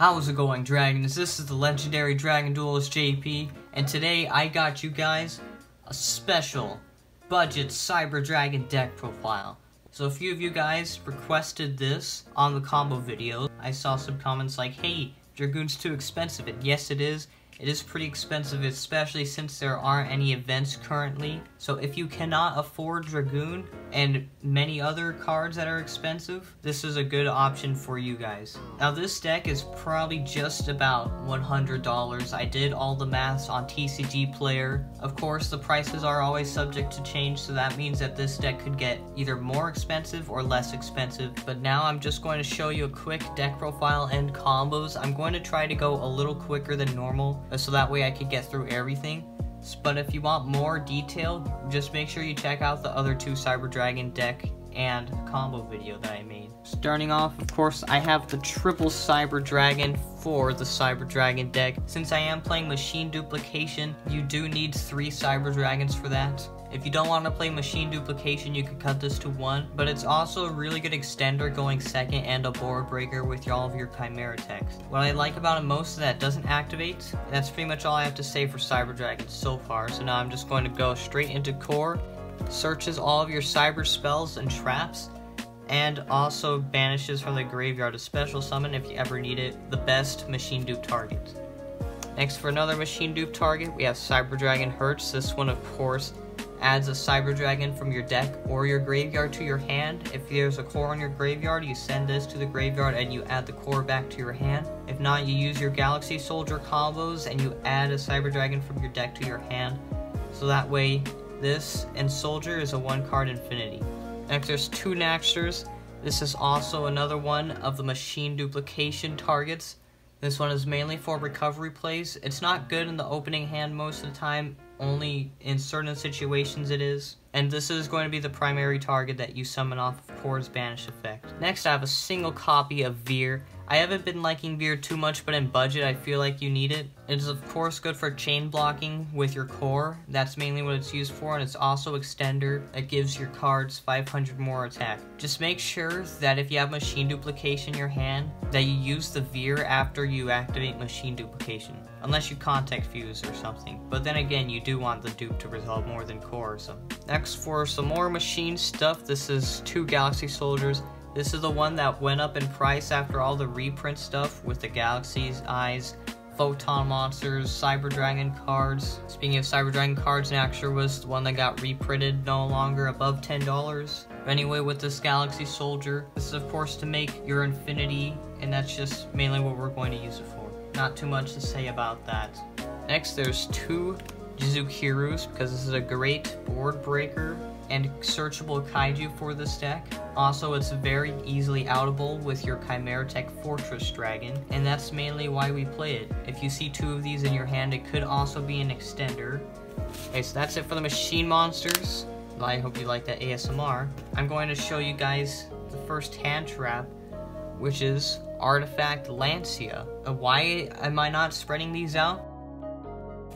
How's it going, Dragons? This is the legendary Dragon Duelist JP, and today I got you guys a special budget Cyber Dragon deck profile. So a few of you guys requested this on the combo video. I saw some comments like, hey, Dragoon's too expensive, and yes it is. It is pretty expensive, especially since there aren't any events currently. So if you cannot afford Dragoon and many other cards that are expensive, this is a good option for you guys. Now this deck is probably just about $100. I did all the maths on TCG Player. Of course, the prices are always subject to change, so that means that this deck could get either more expensive or less expensive. But now I'm just going to show you a quick deck profile and combos. I'm going to try to go a little quicker than normal, so that way I could get through everything. But if you want more detail, just make sure you check out the other two Cyber Dragon deck and combo video that I made. Starting off, of course, I have the triple Cyber Dragon for the Cyber Dragon deck. Since I am playing Machine Duplication, you do need 3 Cyber Dragons for that. If you don't want to play Machine Duplication, you could cut this to 1, but it's also a really good extender going second and a board breaker with all of your Chimera text. What I like about it most is that it doesn't activate. That's pretty much all I have to say for Cyber Dragon so far, so now I'm just going to go straight into core. Searches all of your cyber spells and traps, and also banishes from the graveyard a special summon if you ever need it, the best machine dupe target. Next, for another machine dupe target, we have Cyber Dragon Hurts. This one, of course, adds a Cyber Dragon from your deck or your graveyard to your hand. If there's a core in your graveyard, you send this to the graveyard and you add the core back to your hand. If not, you use your Galaxy Soldier combos and you add a Cyber Dragon from your deck to your hand. So that way, this and Soldier is a 1-card infinity. Next, there's 2 Naxters. This is also another one of the machine duplication targets. This one is mainly for recovery plays. It's not good in the opening hand most of the time, only in certain situations it is. And this is going to be the primary target that you summon off of Core's Banish effect. Next, I have a single copy of Veer. I haven't been liking Veer too much, but in budget I feel like you need it. It is of course good for chain blocking with your core. That's mainly what it's used for, and it's also extender that gives your cards 500 more attack. Just make sure that if you have machine duplication in your hand, that you use the Veer after you activate machine duplication. Unless you contact fuse or something. But then again, you do want the dupe to resolve more than core or something. Next, for some more machine stuff, this is 2 Galaxy Soldiers. This is the one that went up in price after all the reprint stuff with the Galaxy's Eyes, Photon Monsters, Cyber Dragon cards. Speaking of Cyber Dragon cards, Naxter was the one that got reprinted, no longer above $10. But anyway, with this Galaxy Soldier, this is of course to make your infinity, and that's just mainly what we're going to use it for. Not too much to say about that. Next, there's 2 Jizukirus, because this is a great board breaker and searchable kaiju for this deck. Also, it's very easily outable with your Chimera Tech Fortress Dragon, and that's mainly why we play it. If you see 2 of these in your hand, it could also be an extender. Okay, so that's it for the machine monsters. I hope you like that ASMR. I'm going to show you guys the first hand trap, which is Artifact Lancia. Why am I not spreading these out?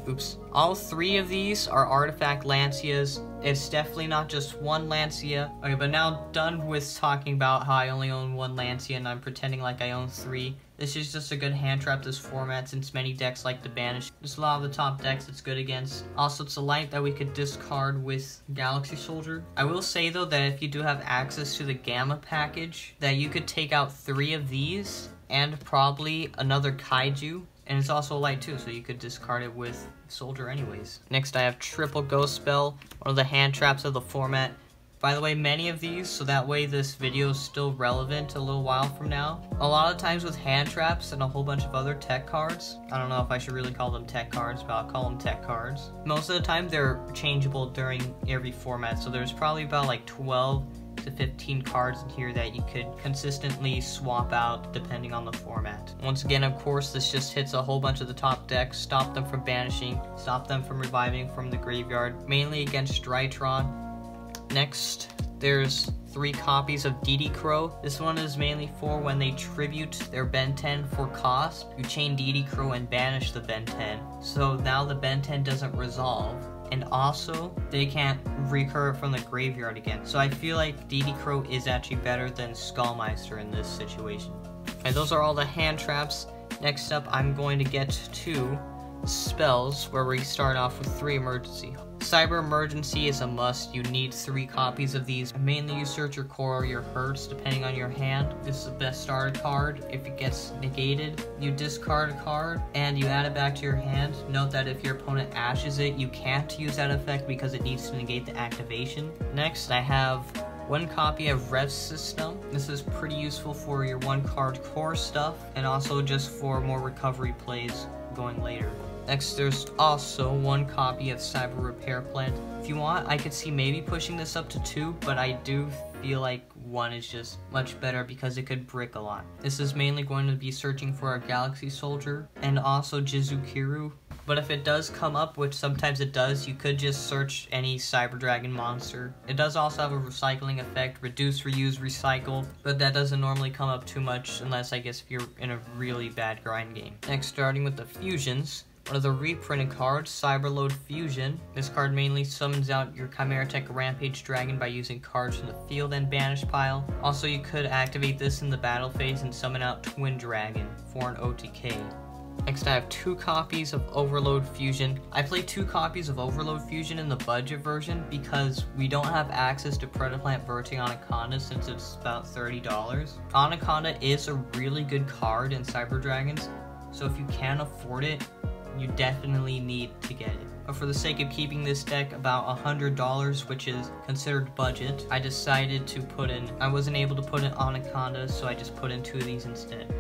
Oops. All 3 of these are Artifact Lancias. It's definitely not just one Lancia. Okay, but now done with talking about how I only own 1 Lancia and I'm pretending like I own 3. This is just a good hand trap this format, since many decks like to banish. Just a lot of the top decks it's good against. Also, it's a light that we could discard with Galaxy Soldier. I will say though that if you do have access to the Gamma package, that you could take out 3 of these and probably another kaiju. And it's also light too, so you could discard it with Soldier anyways. Next, I have Triple Ghost Spell, one of the hand traps of the format. By the way, many of these, so that way this video is still relevant a little while from now. A lot of times with hand traps and a whole bunch of other tech cards, I don't know if I should really call them tech cards, but I'll call them tech cards. Most of the time they're changeable during every format, so there's probably about like 12 to 15 cards in here that you could consistently swap out depending on the format. Once again, of course, this just hits a whole bunch of the top decks, stop them from banishing, stop them from reviving from the graveyard, mainly against Drytron. Next, there's 3 copies of DD Crow. This one is mainly for when they tribute their Ben 10 for cost. You chain DD Crow and banish the Ben 10. So now the Ben 10 doesn't resolve. and also they can't recur from the graveyard again. So I feel like DD Crow is actually better than Skullmeister in this situation. And those are all the hand traps. Next up, I'm going to get 2 spells where we start off with 3 emergency. Cyber Emergency is a must. You need 3 copies of these. Mainly you search your core or your hurts depending on your hand. This is the best starter card. If it gets negated, you discard a card and you add it back to your hand. Note that if your opponent ashes it, you can't use that effect because it needs to negate the activation. Next, I have 1 copy of Rev System. This is pretty useful for your 1-card core stuff and also just for more recovery plays going later. Next, there's also 1 copy of Cyber Repair Plant. If you want, I could see maybe pushing this up to 2, but I do feel like 1 is just much better because it could brick a lot. This is mainly going to be searching for a Galaxy Soldier and also Jizukiru. But if it does come up, which sometimes it does, you could just search any Cyber Dragon monster. It does also have a recycling effect, reduce, reuse, recycle, but that doesn't normally come up too much unless I guess if you're in a really bad grind game. Next, starting with the fusions. One of the reprinted cards, Cyberload Fusion. This card mainly summons out your Chimera Tech Rampage Dragon by using cards from the field and banish pile. Also, you could activate this in the battle phase and summon out Twin Dragon for an OTK. Next, I have 2 copies of Overload Fusion. I played 2 copies of Overload Fusion in the budget version because we don't have access to Predaplant Verting Anaconda since it's about $30. Anaconda is a really good card in Cyber Dragons, so if you can afford it, you definitely need to get it. But for the sake of keeping this deck about $100, which is considered budget, I decided to put in, I wasn't able to put in Anaconda, so I just put in 2 of these instead.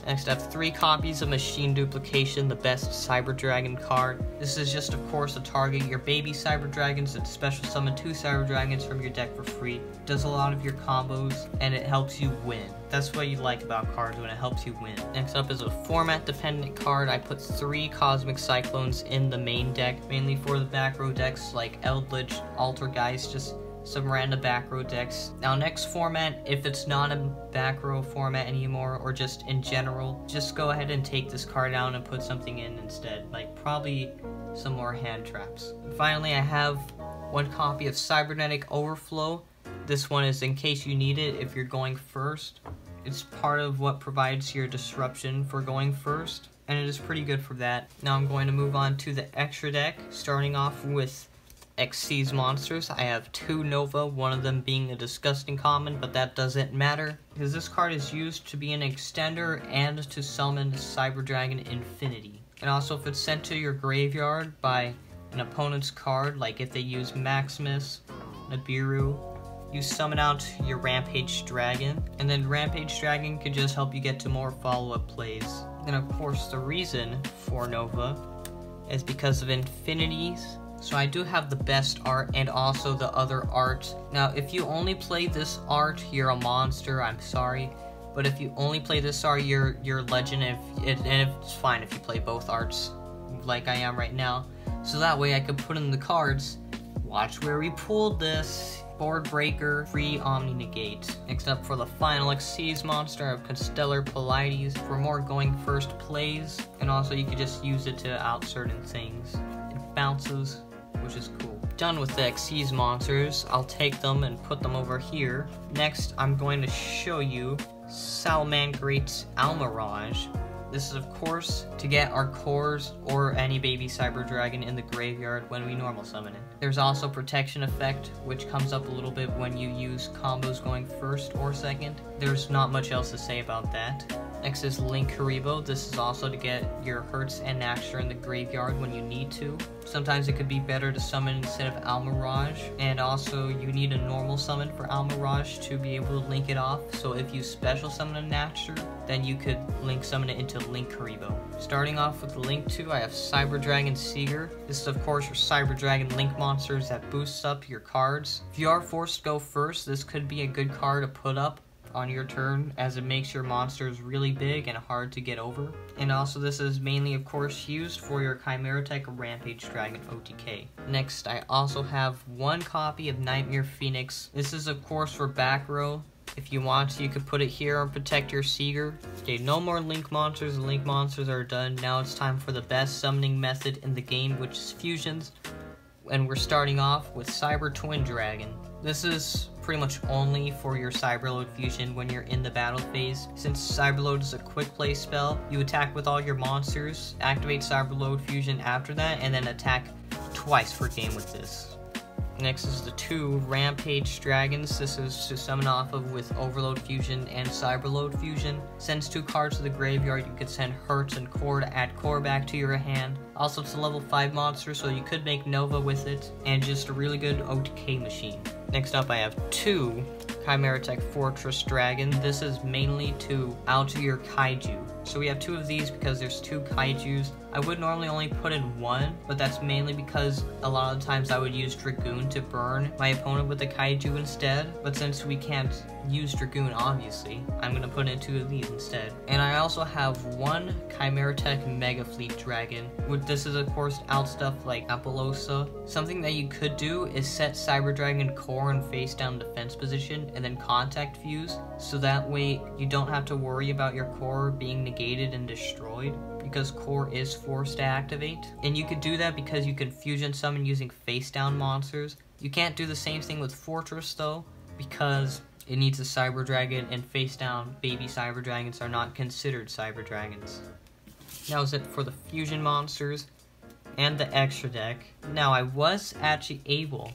Next, I have 3 copies of Machine Duplication, the best Cyber Dragon card. This is just, of course, to target your baby Cyber Dragons and special summon 2 Cyber Dragons from your deck for free. It does a lot of your combos, and it helps you win. That's what you like about cards, when it helps you win. Next up is a format-dependent card. I put 3 Cosmic Cyclones in the main deck, mainly for the back row decks like Eldritch, Altergeist, just some random back row decks. Now, next format, if it's not a back row format anymore or just in general, just go ahead and take this card out and put something in instead, like probably some more hand traps. And finally, I have 1 copy of Cybernetic Overflow. This one is in case you need it if you're going first. It's part of what provides your disruption for going first, and it is pretty good for that. Now I'm going to move on to the extra deck, starting off with Xyz monsters. I have 2 Nova, one of them being a disgusting common, but that doesn't matter because this card is used to be an extender and to summon Cyber Dragon Infinity. And also, if it's sent to your graveyard by an opponent's card, like if they use Maximus, Nibiru, you summon out your Rampage Dragon, and then Rampage Dragon could just help you get to more follow-up plays. And of course, the reason for Nova is because of Infinities. So I do have the best art and also the other art. Now, if you only play this art, you're a monster, I'm sorry. But if you only play this art, you're legend, and it's fine if you play both arts, like I am right now. So that way I could put in the cards. Watch where we pulled this. Board Breaker, free Omni Negate. Next up, for the final Xyz monster, I have Constellar Polites for more going first plays. And also you could just use it to out certain things. It bounces, which is cool. Done with the Xyz monsters, I'll take them and put them over here. Next, I'm going to show you Salamangreat's Almirage. This is, of course, to get our cores or any baby Cyber Dragon in the graveyard when we normal summon it. There's also Protection Effect, which comes up a little bit when you use combos going first or second. There's not much else to say about that. Next is Link Haribo. This is also to get your Hertz and Naxter in the graveyard when you need to. Sometimes it could be better to summon instead of Almirage, and also you need a normal summon for Almirage to be able to link it off. So if you special summon a Naxter, then you could link summon it into Link Haribo. Starting off with Link 2, I have Cyber Dragon Seeger. This is, of course, your Cyber Dragon Link monsters that boosts up your cards. If you are forced to go first, this could be a good card to put up on your turn, as it makes your monsters really big and hard to get over. And also, this is mainly, of course, used for your Chimera Tech Rampage Dragon OTK. Next, I also have 1 copy of Nightmare Phoenix. This is, of course, for back row. If you want to, you could put it here and protect your Seeger. Okay, no more Link monsters. The Link monsters are done. Now it's time for the best summoning method in the game, which is fusions. And we're starting off with Cyber Twin Dragon. This is pretty much only for your Cyberload Fusion when you're in the battle phase. Since Cyberload is a quick play spell, you attack with all your monsters, activate Cyberload Fusion after that, and then attack twice per game with this. Next is the 2 Rampage Dragons. This is to summon off of with Overload Fusion and Cyberload Fusion. Sends 2 cards to the graveyard. You could send Hertz and Core to add Core back to your hand. Also, it's a level 5 monster, so you could make Nova with it, and just a really good OTK machine. Next up, I have 2 Chimera Tech Fortress Dragon. This is mainly to alter your Kaiju. So we have 2 of these because there's 2 Kaijus. I would normally only put in 1, but that's mainly because a lot of times I would use Dragoon to burn my opponent with the Kaiju instead. But since we can't use Dragoon, obviously, I'm gonna put in 2 of these instead. And I also have 1 Chimera Tech Mega Fleet Dragon. This is of course out stuff like Apollosa. Something that you could do is set Cyber Dragon Core in face down defense position and then Contact Fuse, so that way you don't have to worry about your Core being negated and destroyed, because Core is forced to activate. And you could do that because you can fusion summon using face down monsters. You can't do the same thing with Fortress though, because it needs a Cyber Dragon, and face down baby Cyber Dragons are not considered Cyber Dragons. That was it for the fusion monsters and the extra deck. Now, I was actually able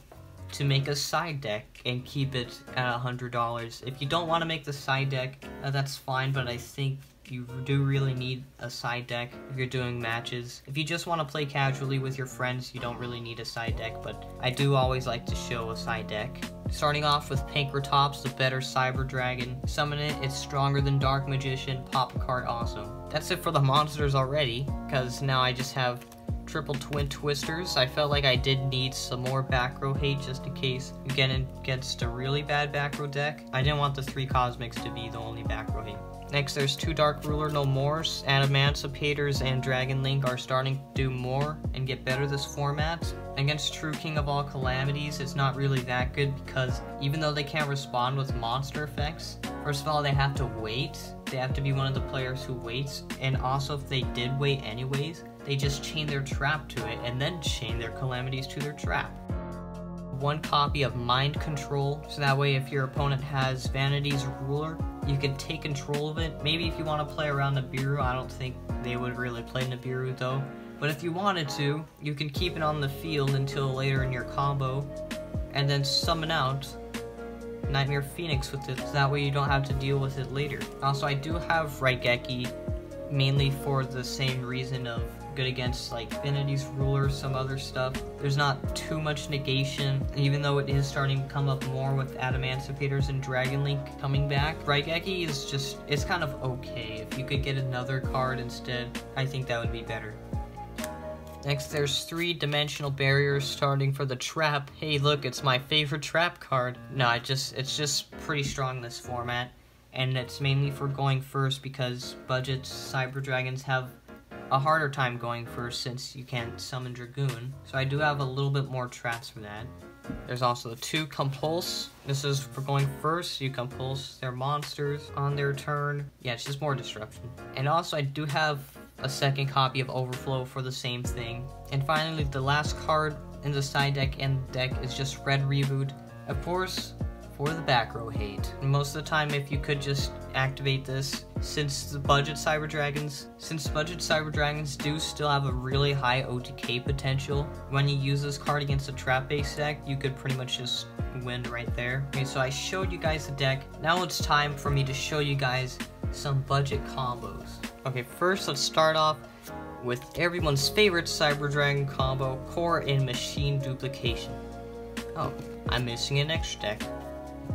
to make a side deck and keep it at $100. If you don't want to make the side deck, that's fine, but I think you do really need a side deck if you're doing matches. If you just want to play casually with your friends, you don't really need a side deck, but I do always like to show a side deck. Starting off with Pankratops, the better Cyber Dragon. Summon it, it's stronger than Dark Magician, pop a card, awesome. That's it for the monsters already, because now I just have triple twin twisters. I felt like I did need some more back row hate just in case you get against a really bad back row deck. I didn't want the 3 cosmics to be the only back row hate. Next, there's 2 Dark Ruler No Mores. Emancipators and Dragon Link are starting to do more and get better this format. Against True King of All Calamities, it's not really that good because even though they can't respond with monster effects, first of all, they have to wait. They have to be one of the players who waits, and also if they did wait anyways, they just chain their trap to it and then chain their calamities to their trap. 1 copy of Mind Control, so that way if your opponent has Vanity's Ruler, you can take control of it. Maybe if you want to play around Nibiru, I don't think they would really play Nibiru though. But if you wanted to, you can keep it on the field until later in your combo, and then summon out Nightmare Phoenix with it, so that way you don't have to deal with it later. Also, I do have Raigeki, mainly for the same reason of good against like Vanity's Ruler, some other stuff. There's not too much negation, even though it is starting to come up more with Emancipators and Dragon Link coming back. Raigeki is just, it's kind of okay. If you could get another card instead, I think that would be better. Next, there's 3 Dimensional Barriers starting for the Trap. Hey look, it's my favorite trap card. No, it's just pretty strong this format, and it's mainly for going first because budget Cyber Dragons have a harder time going first since you can't summon Dragoon. So I do have a little bit more traps for that. There's also the 2 Compulse. This is for going first. You compulse their monsters on their turn. Yeah, it's just more disruption. And also I do have a 2nd copy of Overflow for the same thing. And finally, the last card in the side deck and deck is just Red Reboot. Of course, for the back row hate. And most of the time, if you could just activate this, since budget Cyber Dragons do still have a really high OTK potential, when you use this card against a trap-based deck, you could pretty much just win right there. Okay, so I showed you guys the deck. Now it's time for me to show you guys some budget combos. Okay, first let's start off with everyone's favorite Cyber Dragon combo, Core and Machine Duplication. Oh, I'm missing an extra deck.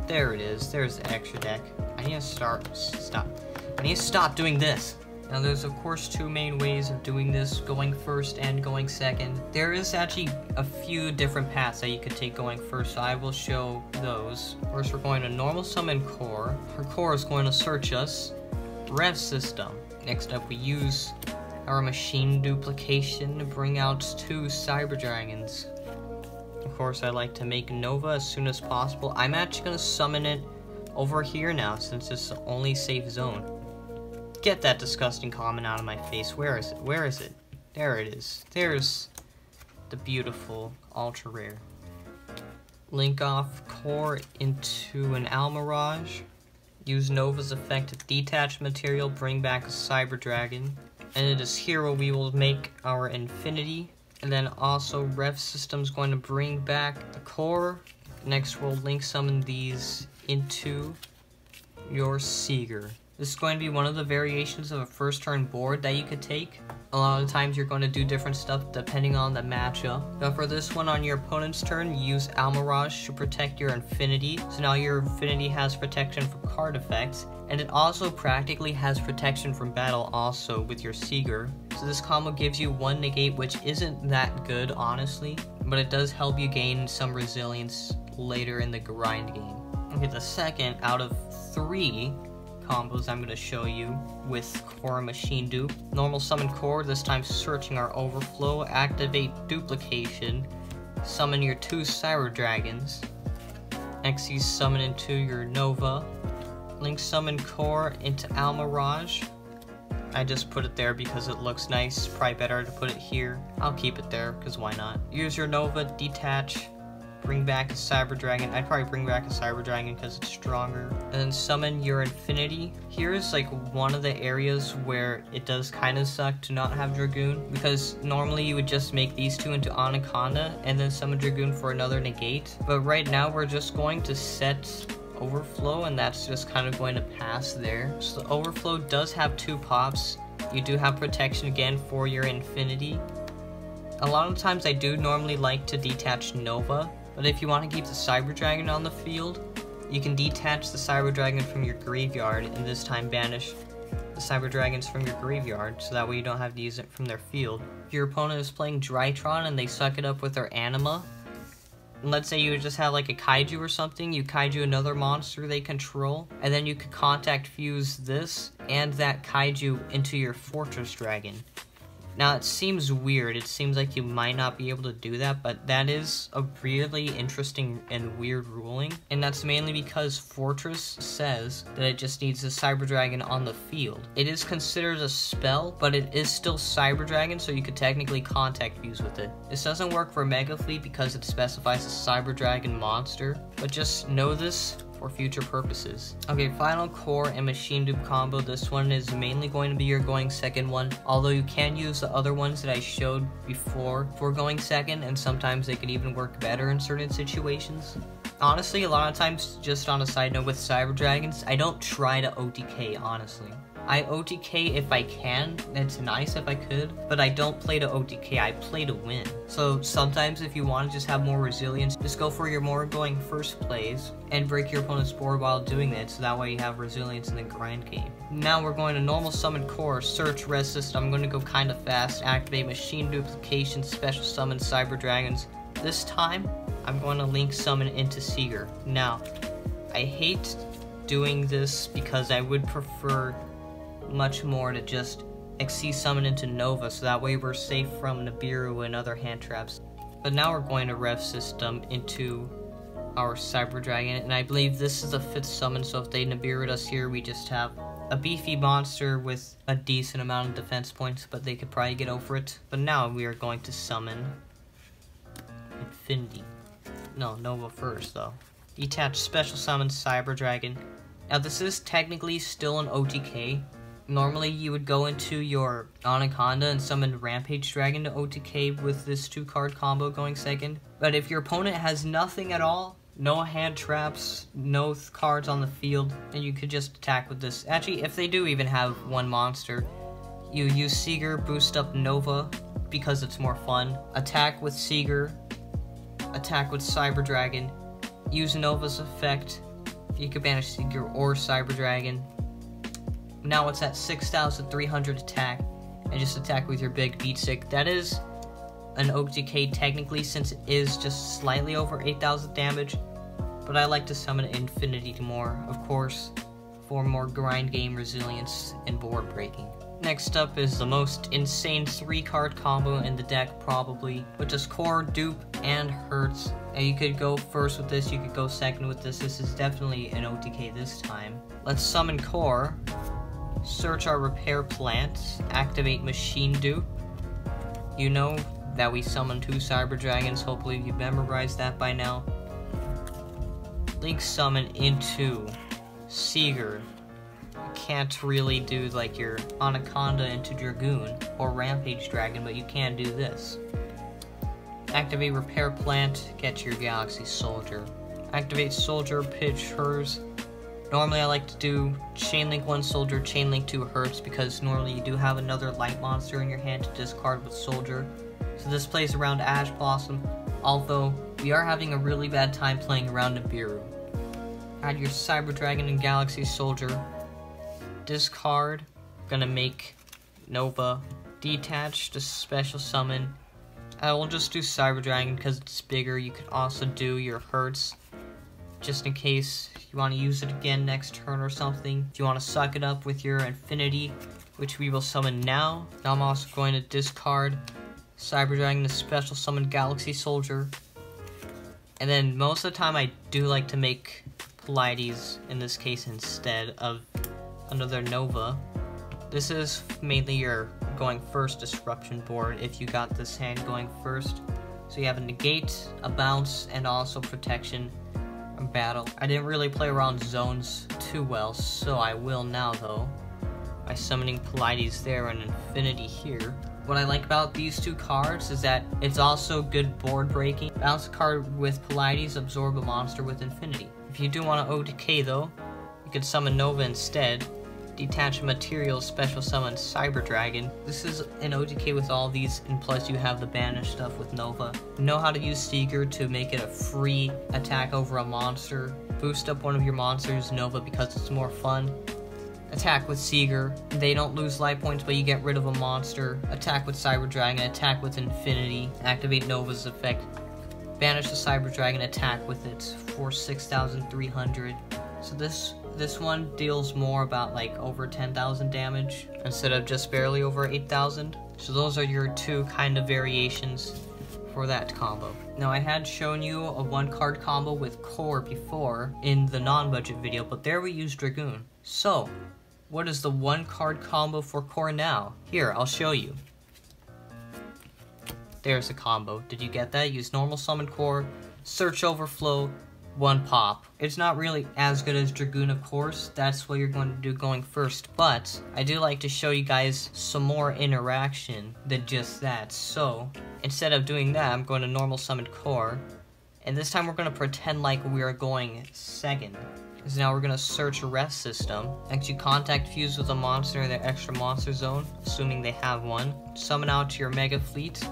There it is, there's the extra deck. I need to stop. I need to stop doing this. Now there's of course 2 main ways of doing this, going first and going second. There is actually a few different paths that you could take going first, so I will show those. First we're going to normal summon Core. Our Core is going to search us. Rev System. Next up we use our Machine Duplication to bring out 2 Cyber Dragons. Of course, I like to make Nova as soon as possible. I'm actually going to summon it over here now, since it's the only safe zone. Get that disgusting comment out of my face. Where is it? Where is it? There it is. There's the beautiful ultra rare. Link off core into an Almirage. Use Nova's effect to detach material, bring back a Cyber Dragon. And it is here where we will make our Infinity. And then also Rev System's going to bring back the core. Next we'll link summon these into your Seeger. This is going to be one of the variations of a first turn board that you could take. A lot of times you're going to do different stuff depending on the matchup. Now for this one, on your opponent's turn, use Almirage to protect your Infinity. So now your Infinity has protection from card effects, and it also practically has protection from battle also with your Seeger. So this combo gives you one negate, which isn't that good honestly, but it does help you gain some resilience later in the grind game. Okay, the second out of 3 combos I'm going to show you with Core Machine Dupe. Normal summon Core, this time searching our overflow, activate duplication, summon your 2 Cyber Dragons, XC summon into your Nova, link summon Core into Almirage. I just put it there because it looks nice, probably better to put it here. I'll keep it there because why not. Use your Nova, detach, bring back a Cyber Dragon. I'd probably bring back a Cyber Dragon because it's stronger. And then summon your Infinity. Here's like one of the areas where it does kind of suck to not have Dragoon, because normally you would just make these 2 into Anaconda and then summon Dragoon for another negate. But right now we're just going to set Overflow, and that's just kind of going to pass there. So the Overflow does have 2 pops. You do have protection again for your Infinity. A lot of times I do normally like to detach Nova, but if you want to keep the Cyber Dragon on the field, you can detach the Cyber Dragon from your graveyard and this time banish the Cyber Dragons from your graveyard, so that way you don't have to use it from their field. If your opponent is playing Drytron and they suck it up with their Anima, and let's say you just have like a Kaiju or something, you Kaiju another monster they control, and then you could contact fuse this and that Kaiju into your Fortress Dragon. Now, it seems weird, it seems like you might not be able to do that, but that is a really interesting and weird ruling, and that's mainly because Fortress says that it just needs a Cyber Dragon on the field. It is considered a spell, but it is still Cyber Dragon, so you could technically contact fuse with it. This doesn't work for Mega Fleet because it specifies a Cyber Dragon monster, but just know this for future purposes. Okay, final Core and Machine Dupe combo. This one is mainly going to be your going second one, although you can use the other ones that I showed before for going second, and sometimes they can even work better in certain situations. Honestly, a lot of times, just on a side note with Cyber Dragons, I don't try to OTK, honestly. I OTK if I can, it's nice if I could, but I don't play to OTK, I play to win. So sometimes if you want to just have more resilience, just go for your more going first plays and break your opponent's board while doing that, so that way you have resilience in the grind game. Now we're going to normal summon Core, search Res System. I'm going to go kind of fast, activate Machine Duplication, special summon Cyber Dragons. This time, I'm going to link summon into Seeger. Now, I hate doing this because I would prefer much more to just XC summon into Nova, so that way we're safe from Nibiru and other hand traps. But now we're going to Rev System into our Cyber Dragon, and I believe this is the 5th summon, so if they Nibiru'd us here, we just have a beefy monster with a decent amount of defense points, but they could probably get over it. But now we are going to summon Infinity. No, Nova first though. Detach special summon Cyber Dragon. Now this is technically still an OTK. Normally you would go into your Anaconda and summon Rampage Dragon to OTK with this 2-card combo going second. But if your opponent has nothing at all, no hand traps, no cards on the field, then you could just attack with this. Actually, if they do even have one monster, you use Seeger, boost up Nova because it's more fun. Attack with Seeger, attack with Cyber Dragon, use Nova's effect. You could banish Seeger or Cyber Dragon. Now it's at 6,300 attack, and just attack with your big beat stick. That is an OTK technically, since it is just slightly over 8,000 damage, but I like to summon Infinity more, of course, for more grind game resilience and board breaking. Next up is the most insane 3-card combo in the deck probably, which is Core, Dupe, and Hurts. Now you could go first with this, you could go second with this. This is definitely an OTK this time. Let's summon Core. Search our repair plants, activate Machine Dupe. You know that we summon 2 Cyber Dragons, hopefully you've memorized that by now. link summon into Seeger. You can't really do like your Anaconda into Dragoon or Rampage Dragon, but you can do this. Activate Repair Plant, get your Galaxy Soldier. Activate Soldier, pitch hers. Normally I like to do Chain Link 1 Soldier, Chain Link 2 Hurts, because normally you do have another light monster in your hand to discard with Soldier. So this plays around Ash Blossom, although we are having a really bad time playing around Nibiru. Add your Cyber Dragon and Galaxy Soldier. Discard. Gonna make Nova. Detach to special summon. I will just do Cyber Dragon because it's bigger. You could also do your Hurts, just in case you want to use it again next turn or something. If you want to suck it up with your Infinity, which we will summon now. Now I'm also going to discard Cyber Dragon to special summon Galaxy Soldier. And then most of the time I do like to make Pleiades in this case instead of another Nova. This is mainly your going first disruption board if you got this hand going first. So you have a negate, a bounce, and also protection and battle. I didn't really play around zones too well, so I will now though, by summoning Pleiades there and Infinity here. What I like about these two cards is that it's also good board breaking. Bounce a card with Pleiades, absorb a monster with Infinity. If you do want to OTK though, you can summon Nova instead. Detach material, special summon Cyber Dragon. This is an OTK with all these, and plus you have the banish stuff with Nova. You know how to use Seeger to make it a free attack over a monster. Boost up one of your monsters, Nova, because it's more fun. Attack with Seeger. They don't lose life points, but you get rid of a monster. Attack with Cyber Dragon, attack with Infinity. Activate Nova's effect. Banish the Cyber Dragon, attack with it for 6,300. So this one deals more about like over 10,000 damage instead of just barely over 8,000. So those are your two kind of variations for that combo. Now I had shown you a 1-card combo with Core before in the non-budget video, but there we used Dragoon. So what is the 1-card combo for Core now? Here, I'll show you. There's the combo. Did you get that? Use normal summon Core, search overflow, 1 pop. It's not really as good as Dragoon, of course. That's what you're going to do going first, but I do like to show you guys some more interaction than just that. So instead of doing that, I'm going to normal summon Core, and this time we're going to pretend like we are going second. Because now we're going to search a rest system. Actually, contact fuse with a monster in their extra monster zone, assuming they have one. Summon out to your Mega Fleet.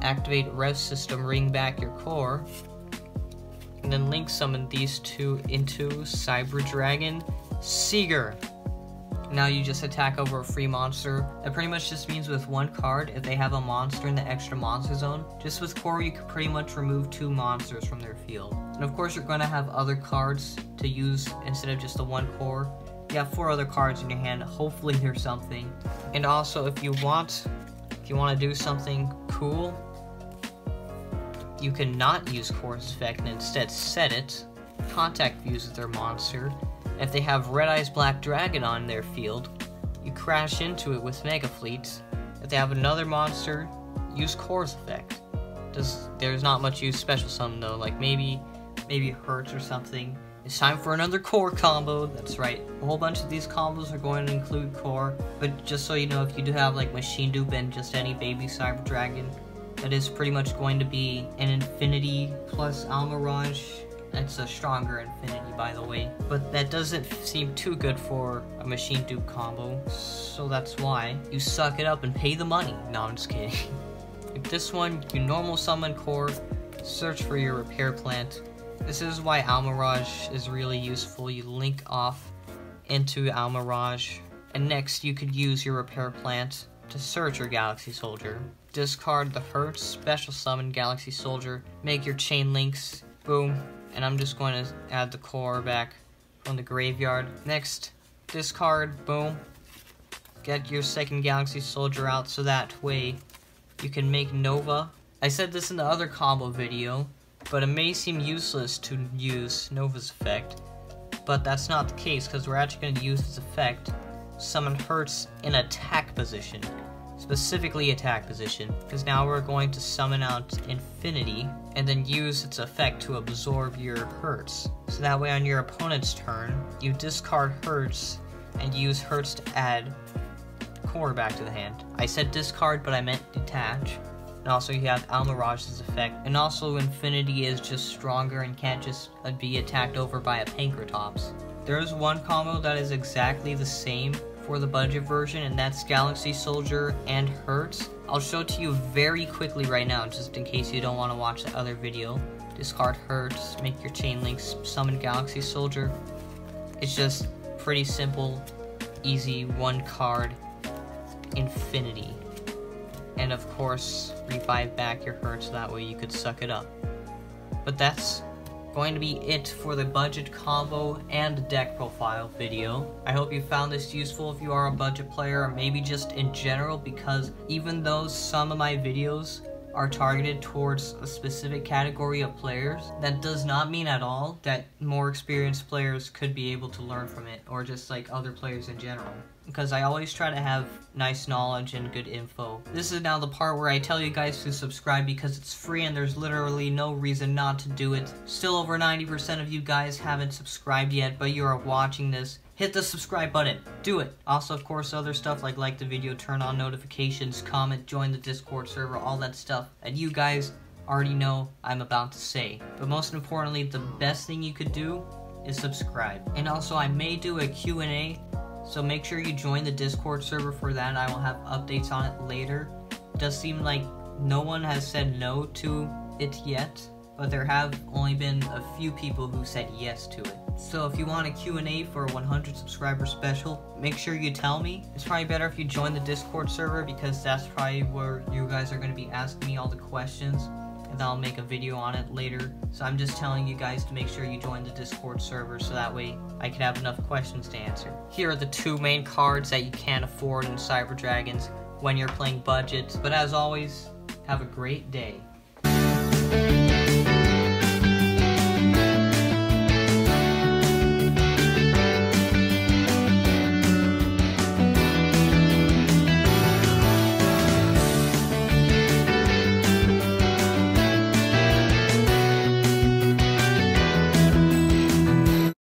Activate rest system, ring back your Core. And then link summon these two into Cyber Dragon Seeger. Now you just attack over a free monster. That pretty much just means with 1 card, if they have a monster in the extra monster zone, just with Core you can pretty much remove 2 monsters from their field. And of course you're going to have other cards to use instead of just the 1 Core. You have 4 other cards in your hand, hopefully there's something. And also if you want to do something cool, you can not use Core's effect and instead set it. Contact fuse with their monster. If they have Red Eyes Black Dragon on their field, you crash into it with Mega Fleets. If they have another monster, use Core's effect. There's not much use special summon though, like maybe Hurts or something. It's time for another Core combo. That's right. A whole bunch of these combos are going to include Core, but just so you know, if you do have like Machine Dupe and just any baby Cyber Dragon, that is pretty much going to be an Infinity plus Almirage. It's a stronger Infinity, by the way. But that doesn't seem too good for a Machine Dupe combo, so that's why you suck it up and pay the money. No, I'm just kidding. With this one, you normal summon Core, search for your repair plant. This is why Almirage is really useful. You link off into Almirage, and next you could use your repair plant to search your Galaxy Soldier. Discard the Hurts, special summon Galaxy Soldier, make your chain links, boom, and I'm just going to add the Core back from the graveyard. Next, discard, boom, get your second Galaxy Soldier out so that way you can make Nova. I said this in the other combo video, but it may seem useless to use Nova's effect, but that's not the case because we're actually going to use this effect, summon Hurts in attack position. specifically attack position, because now we're going to summon out Infinity and then use its effect to absorb your hurts. So that way on your opponent's turn, you discard hurts and use hurts to add core back to the hand. I said discard, but I meant detach. And also you have Almirage's effect, and also Infinity is just stronger and can't just be attacked over by a Pankratops. There's one combo that is exactly the same for the budget version, and that's Galaxy Soldier and Hurts. I'll show it to you very quickly right now, just in case you don't want to watch the other video. Discard Hurts, make your chain links, summon Galaxy Soldier. It's just pretty simple, easy, one card, Infinity. And of course, revive back your Hurts so that way you could suck it up. But that's going to be it for the budget combo and deck profile video. I hope you found this useful if you are a budget player, or maybe just in general, because even though some of my videos are targeted towards a specific category of players, that does not mean at all that more experienced players could be able to learn from it, or just like other players in general. Because I always try to have nice knowledge and good info. This is now the part where I tell you guys to subscribe because it's free and there's literally no reason not to do it. Still over 90% of you guys haven't subscribed yet, but you are watching this. Hit the subscribe button. Do it. Also, of course, other stuff like the video, turn on notifications, comment, join the Discord server, all that stuff that you guys already know I'm about to say. But most importantly, the best thing you could do is subscribe. And also, I may do a Q&A, so make sure you join the Discord server for that. I will have updates on it later. It does seem like no one has said no to it yet, but there have only been a few people who said yes to it. So if you want a Q&A for a 100 subscriber special, make sure you tell me. It's probably better if you join the Discord server, because that's probably where you guys are going to be asking me all the questions, and I'll make a video on it later. So I'm just telling you guys to make sure you join the Discord server so that way I can have enough questions to answer. Here are the two main cards that you can't afford in Cyber Dragons when you're playing budget. But as always, have a great day.